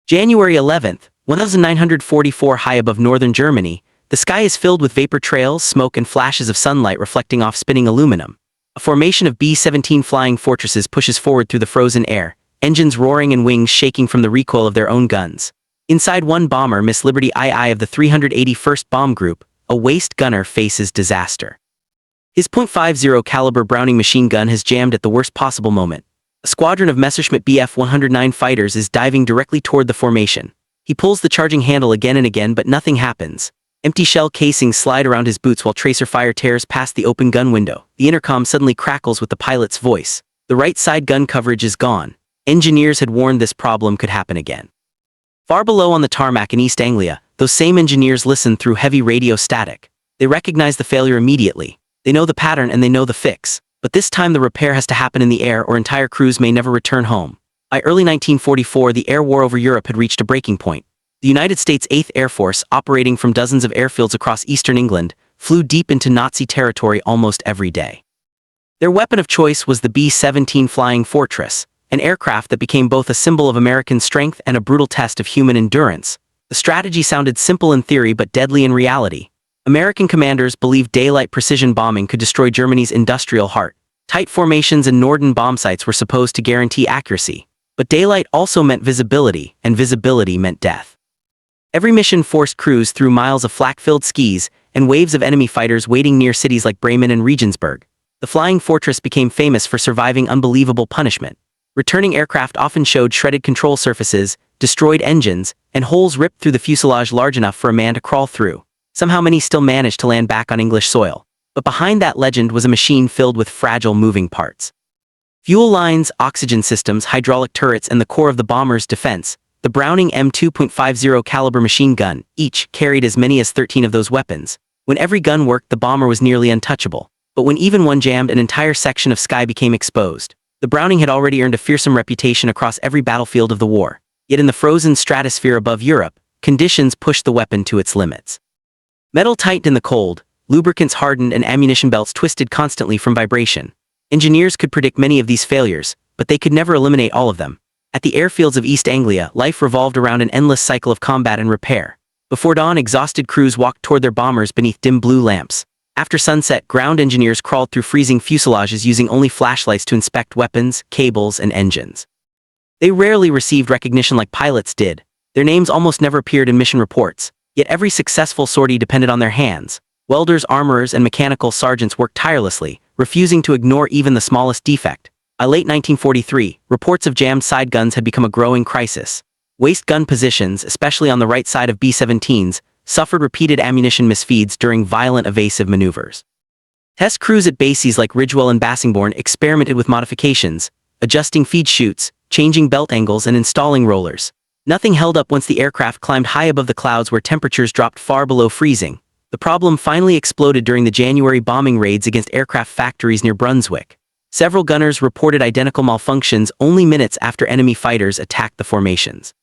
January 11th, 1944, high above northern Germany, the sky is filled with vapor trails, smoke and flashes of sunlight reflecting off spinning aluminum. A formation of B-17 flying fortresses pushes forward through the frozen air, engines roaring and wings shaking from the recoil of their own guns. Inside one bomber, Miss Liberty II of the 381st Bomb Group, a waist gunner faces disaster. His .50 caliber Browning machine gun has jammed at the worst possible moment. A squadron of Messerschmitt Bf 109 fighters is diving directly toward the formation. He pulls the charging handle again and again, but nothing happens. Empty shell casings slide around his boots while tracer fire tears past the open gun window. The intercom suddenly crackles with the pilot's voice. The right side gun coverage is gone. Engineers had warned this problem could happen again. Far below on the tarmac in East Anglia, those same engineers listen through heavy radio static. They recognize the failure immediately. They know the pattern and they know the fix. But this time the repair has to happen in the air or entire crews may never return home. By early 1944, the air war over Europe had reached a breaking point. The United States 8th Air Force, operating from dozens of airfields across eastern England, flew deep into Nazi territory almost every day. Their weapon of choice was the B-17 Flying Fortress, an aircraft that became both a symbol of American strength and a brutal test of human endurance. The strategy sounded simple in theory but deadly in reality. American commanders believed daylight precision bombing could destroy Germany's industrial heart. Tight formations and Norden bomb sites were supposed to guarantee accuracy. But daylight also meant visibility, and visibility meant death. Every mission forced crews through miles of flak-filled skis and waves of enemy fighters waiting near cities like Bremen and Regensburg. The Flying Fortress became famous for surviving unbelievable punishment. Returning aircraft often showed shredded control surfaces, destroyed engines, and holes ripped through the fuselage large enough for a man to crawl through. Somehow many still managed to land back on English soil. But behind that legend was a machine filled with fragile moving parts. Fuel lines, oxygen systems, hydraulic turrets, and the core of the bomber's defense, the Browning M2.50 caliber machine gun, each carried as many as 13 of those weapons. When every gun worked, the bomber was nearly untouchable. But when even one jammed, an entire section of sky became exposed. The Browning had already earned a fearsome reputation across every battlefield of the war. Yet in the frozen stratosphere above Europe, conditions pushed the weapon to its limits. Metal tightened in the cold, lubricants hardened, and ammunition belts twisted constantly from vibration. Engineers could predict many of these failures, but they could never eliminate all of them. At the airfields of East Anglia, life revolved around an endless cycle of combat and repair. Before dawn, exhausted crews walked toward their bombers beneath dim blue lamps. After sunset, ground engineers crawled through freezing fuselages using only flashlights to inspect weapons, cables, and engines. They rarely received recognition like pilots did. Their names almost never appeared in mission reports, yet every successful sortie depended on their hands. Welders, armorers, and mechanical sergeants worked tirelessly, refusing to ignore even the smallest defect. By late 1943, reports of jammed side guns had become a growing crisis. Waist gun positions, especially on the right side of B-17s, suffered repeated ammunition misfeeds during violent evasive maneuvers. Test crews at bases like Ridgewell and Bassingbourn experimented with modifications, adjusting feed chutes, changing belt angles, and installing rollers. Nothing held up once the aircraft climbed high above the clouds where temperatures dropped far below freezing. The problem finally exploded during the January bombing raids against aircraft factories near Brunswick. Several gunners reported identical malfunctions only minutes after enemy fighters attacked the formations.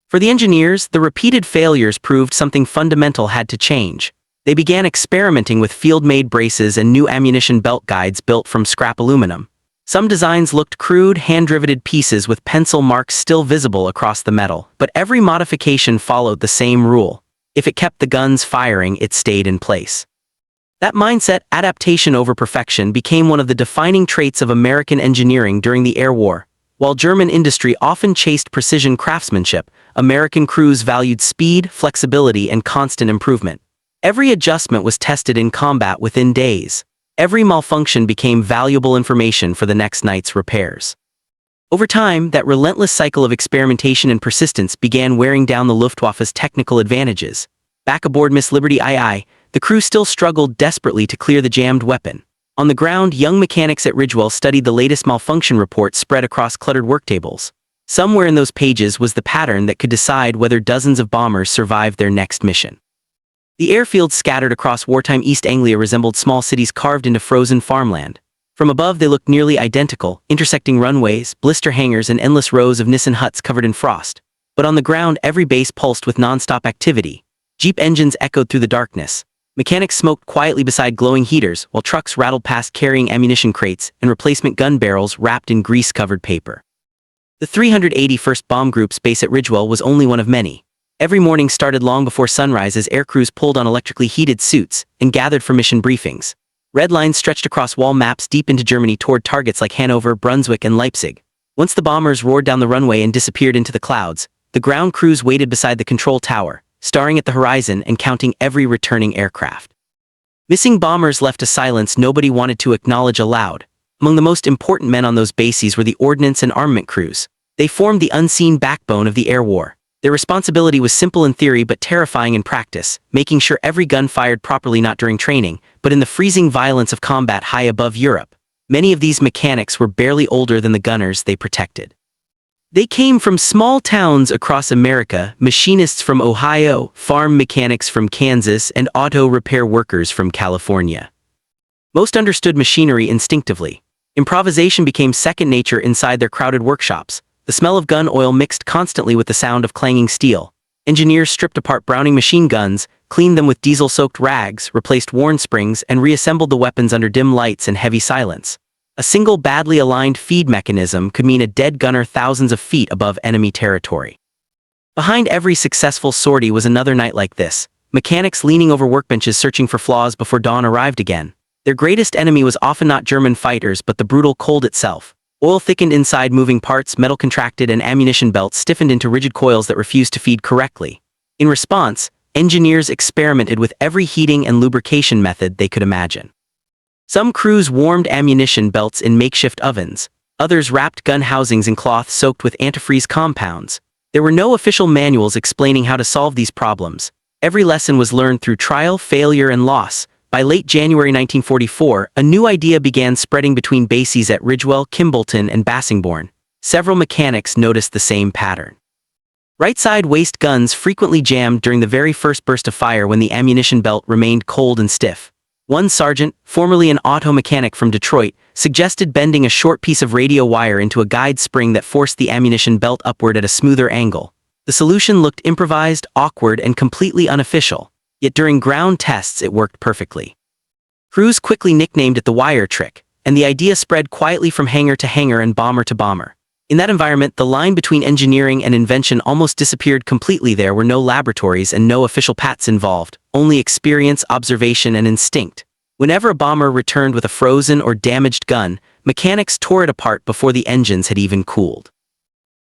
For the engineers, the repeated failures proved something fundamental had to change. They began experimenting with field-made braces and new ammunition belt guides built from scrap aluminum. Some designs looked crude, hand-riveted pieces with pencil marks still visible across the metal, but every modification followed the same rule. If it kept the guns firing, it stayed in place. That mindset, adaptation over perfection, became one of the defining traits of American engineering during the air war. While German industry often chased precision craftsmanship, American crews valued speed, flexibility, and constant improvement. Every adjustment was tested in combat within days. Every malfunction became valuable information for the next night's repairs. Over time, that relentless cycle of experimentation and persistence began wearing down the Luftwaffe's technical advantages. Back aboard Miss Liberty II, the crew still struggled desperately to clear the jammed weapon. On the ground, young mechanics at Ridgewell studied the latest malfunction reports spread across cluttered worktables. Somewhere in those pages was the pattern that could decide whether dozens of bombers survived their next mission. The airfields scattered across wartime East Anglia resembled small cities carved into frozen farmland. From above, they looked nearly identical, intersecting runways, blister hangars, and endless rows of Nissen huts covered in frost. But on the ground, every base pulsed with non-stop activity. Jeep engines echoed through the darkness. Mechanics smoked quietly beside glowing heaters, while trucks rattled past carrying ammunition crates and replacement gun barrels wrapped in grease-covered paper. The 381st Bomb Group's base at Ridgewell was only one of many. Every morning started long before sunrise as air crews pulled on electrically heated suits and gathered for mission briefings. Red lines stretched across wall maps deep into Germany toward targets like Hanover, Brunswick, and Leipzig. Once the bombers roared down the runway and disappeared into the clouds, the ground crews waited beside the control tower, staring at the horizon and counting every returning aircraft. Missing bombers left a silence nobody wanted to acknowledge aloud. Among the most important men on those bases were the ordnance and armament crews. They formed the unseen backbone of the air war. Their responsibility was simple in theory but terrifying in practice, making sure every gun fired properly not during training, but in the freezing violence of combat high above Europe. Many of these mechanics were barely older than the gunners they protected. They came from small towns across America, machinists from Ohio, farm mechanics from Kansas, and auto repair workers from California. Most understood machinery instinctively. Improvisation became second nature inside their crowded workshops. The smell of gun oil mixed constantly with the sound of clanging steel. Engineers stripped apart Browning machine guns, cleaned them with diesel-soaked rags, replaced worn springs, and reassembled the weapons under dim lights and heavy silence. A single badly aligned feed mechanism could mean a dead gunner thousands of feet above enemy territory. Behind every successful sortie was another night like this, mechanics leaning over workbenches searching for flaws before dawn arrived again. Their greatest enemy was often not German fighters but the brutal cold itself. Oil thickened inside moving parts, metal contracted, and ammunition belts stiffened into rigid coils that refused to feed correctly. In response, engineers experimented with every heating and lubrication method they could imagine. Some crews warmed ammunition belts in makeshift ovens. Others wrapped gun housings in cloth soaked with antifreeze compounds. There were no official manuals explaining how to solve these problems. Every lesson was learned through trial, failure, and loss. By late January 1944, a new idea began spreading between bases at Ridgewell, Kimbolton, and Bassingbourn. Several mechanics noticed the same pattern. Right-side waist guns frequently jammed during the very first burst of fire when the ammunition belt remained cold and stiff. One sergeant, formerly an auto mechanic from Detroit, suggested bending a short piece of radio wire into a guide spring that forced the ammunition belt upward at a smoother angle. The solution looked improvised, awkward, and completely unofficial. Yet during ground tests it worked perfectly. Crews quickly nicknamed it the wire trick, and the idea spread quietly from hangar to hangar and bomber to bomber. In that environment, the line between engineering and invention almost disappeared completely. There were no laboratories and no official pats involved, only experience, observation, and instinct. Whenever a bomber returned with a frozen or damaged gun, mechanics tore it apart before the engines had even cooled.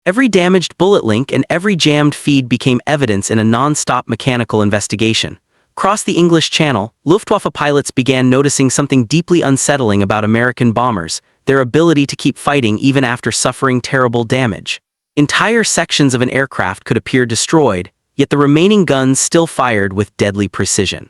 Every damaged bullet link and every jammed feed became evidence in a non-stop mechanical investigation. Across the English Channel, Luftwaffe pilots began noticing something deeply unsettling about American bombers: their ability to keep fighting even after suffering terrible damage. Entire sections of an aircraft could appear destroyed, yet the remaining guns still fired with deadly precision.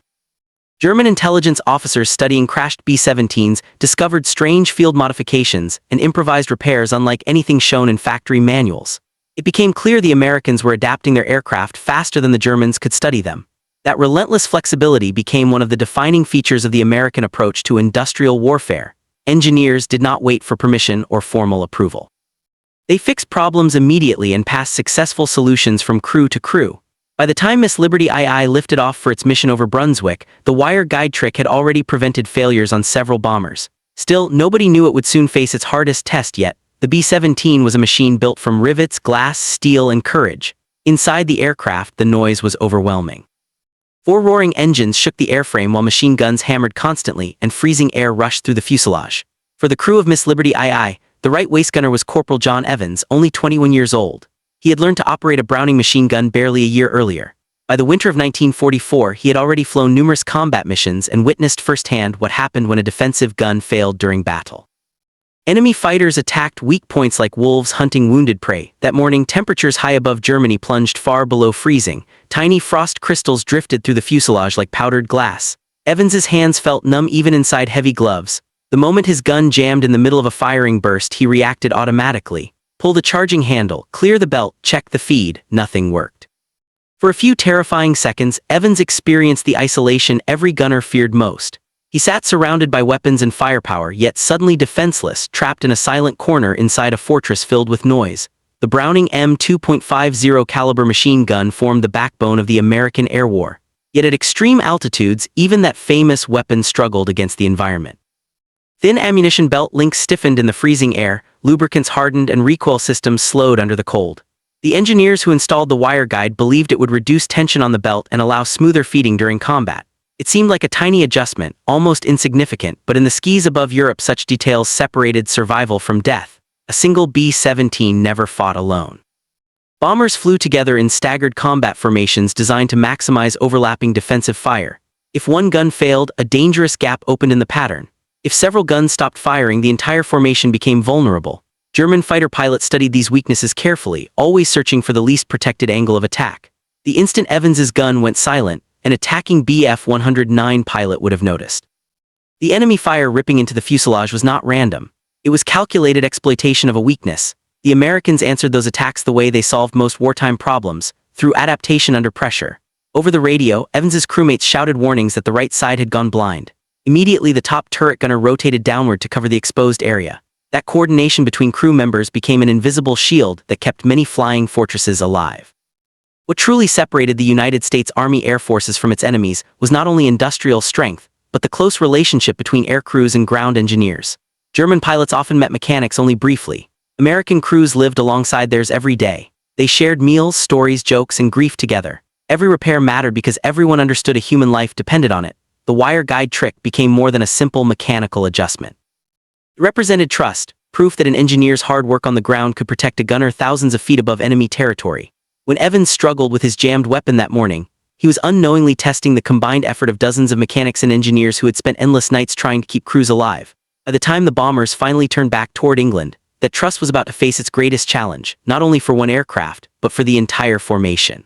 German intelligence officers studying crashed B-17s discovered strange field modifications and improvised repairs unlike anything shown in factory manuals. It became clear the Americans were adapting their aircraft faster than the Germans could study them. That relentless flexibility became one of the defining features of the American approach to industrial warfare. Engineers did not wait for permission or formal approval. They fixed problems immediately and passed successful solutions from crew to crew. By the time Miss Liberty II lifted off for its mission over Brunswick, the wire guide trick had already prevented failures on several bombers. Still, nobody knew it would soon face its hardest test yet. The B-17 was a machine built from rivets, glass, steel, and courage. Inside the aircraft, the noise was overwhelming. 4 roaring engines shook the airframe while machine guns hammered constantly and freezing air rushed through the fuselage. For the crew of Miss Liberty II, the right waist gunner was Corporal John Evans, only 21 years old. He had learned to operate a Browning machine gun barely a year earlier. By the winter of 1944, he had already flown numerous combat missions and witnessed firsthand what happened when a defensive gun failed during battle. Enemy fighters attacked weak points like wolves hunting wounded prey. That morning, temperatures high above Germany plunged far below freezing. Tiny frost crystals drifted through the fuselage like powdered glass. Evans's hands felt numb even inside heavy gloves. The moment his gun jammed in the middle of a firing burst, he reacted automatically. Pull the charging handle, clear the belt, check the feed. Nothing worked. For a few terrifying seconds, Evans experienced the isolation every gunner feared most. He sat surrounded by weapons and firepower, yet suddenly defenseless, trapped in a silent corner inside a fortress filled with noise. The Browning M2.50 caliber machine gun formed the backbone of the American air war. Yet at extreme altitudes, even that famous weapon struggled against the environment. Thin ammunition belt links stiffened in the freezing air, lubricants hardened and recoil systems slowed under the cold. The engineers who installed the wire guide believed it would reduce tension on the belt and allow smoother feeding during combat. It seemed like a tiny adjustment, almost insignificant, but in the skies above Europe such details separated survival from death. A single B-17 never fought alone. Bombers flew together in staggered combat formations designed to maximize overlapping defensive fire. If one gun failed, a dangerous gap opened in the pattern. If several guns stopped firing, the entire formation became vulnerable. German fighter pilots studied these weaknesses carefully, always searching for the least protected angle of attack. The instant Evans's gun went silent, an attacking Bf-109 pilot would have noticed. The enemy fire ripping into the fuselage was not random. It was calculated exploitation of a weakness. The Americans answered those attacks the way they solved most wartime problems, through adaptation under pressure. Over the radio, Evans's crewmates shouted warnings that the right side had gone blind. Immediately the top turret gunner rotated downward to cover the exposed area. That coordination between crew members became an invisible shield that kept many flying fortresses alive. What truly separated the United States Army Air Forces from its enemies was not only industrial strength, but the close relationship between air crews and ground engineers. German pilots often met mechanics only briefly. American crews lived alongside theirs every day. They shared meals, stories, jokes, and grief together. Every repair mattered because everyone understood a human life depended on it. The wire guide trick became more than a simple mechanical adjustment. It represented trust, proof that an engineer's hard work on the ground could protect a gunner thousands of feet above enemy territory. When Evans struggled with his jammed weapon that morning, he was unknowingly testing the combined effort of dozens of mechanics and engineers who had spent endless nights trying to keep crews alive. By the time the bombers finally turned back toward England, that trust was about to face its greatest challenge, not only for one aircraft, but for the entire formation.